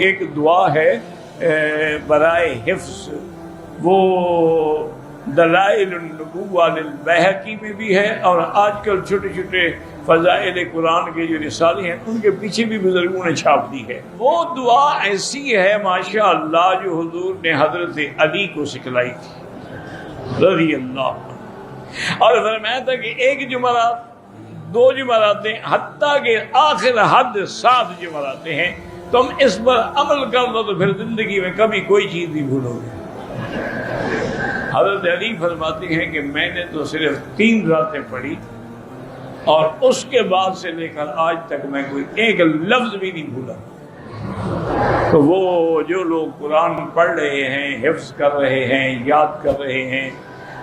ایک دعا ہے برائے حفظ، وہ دلائل النبوہ للبیہقی میں بھی ہے، اور آج کل چھوٹے چھوٹے فضائل قرآن کے جو رسالے ہیں ان کے پیچھے بھی بزرگوں نے چھاپ دی ہے۔ وہ دعا ایسی ہے ماشاء اللہ جو حضور نے حضرت علی کو سکھلائی تھی رضی اللہ عنہ، اور فرمایا تھا کہ ایک جمعرات، دو جمعراتیں، حتیٰ کہ آخر حد 7 جمعراتیں ہیں، تم اس پر عمل کر لو تو پھر زندگی میں کبھی کوئی چیز نہیں بھولو گے۔ حضرت علی فرماتے ہیں کہ میں نے تو صرف 3 راتیں پڑھی، اور اس کے بعد سے لے کر آج تک میں کوئی ایک لفظ بھی نہیں بھولا۔ تو وہ جو لوگ قرآن پڑھ رہے ہیں، حفظ کر رہے ہیں، یاد کر رہے ہیں،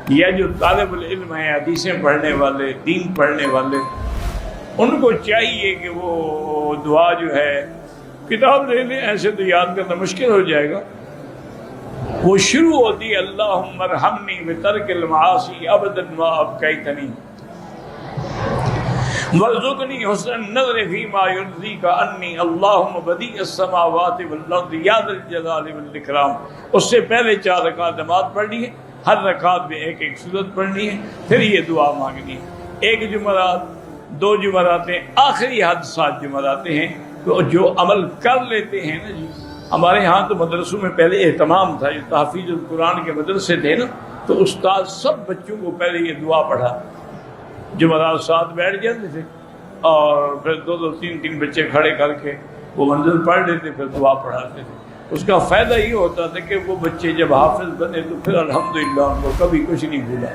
یا جو طالب العلم ہیں، حدیثیں پڑھنے والے، دین پڑھنے والے، ان کو چاہیے کہ وہ دعا جو ہے کتاب لے لیں، ایسے تو یاد کرنا مشکل ہو جائے گا۔ وہ شروع ہوتی ہے اللہم ارحمنی بترک المعاصی ابدا ما ابقیتنی وارزقنی حسن النظر فیما یرضیک عنی اللہم بدیع السماوات والارض یا ذا الجلال والاکرام۔ اس سے پہلے 4 رکعت نماز پڑھنی ہے، ہر رکعت میں ایک ایک سورت پڑھنی ہے، پھر یہ دعا مانگنی ہے۔ 1 جمعرات، 2 جمعراتیں، آخری حد 7 جمعراتیں ہیں۔ تو جو عمل کر لیتے ہیں نا جی، ہمارے ہاں تو مدرسوں میں پہلے اہتمام تھا، جو تحفیظ القرآن کے مدرسے تھے نا، تو استاد سب بچوں کو پہلے یہ دعا پڑھا، جمعرات 7 بیٹھ جاتے تھے، اور پھر 2 3 بچے کھڑے کر کے وہ منزل پڑھ لیتے، پھر دعا پڑھاتے تھے۔ اس کا فائدہ یہ ہوتا تھا کہ وہ بچے جب حافظ بنے تو پھر الحمدللہ ان کو کبھی کچھ نہیں بھولا۔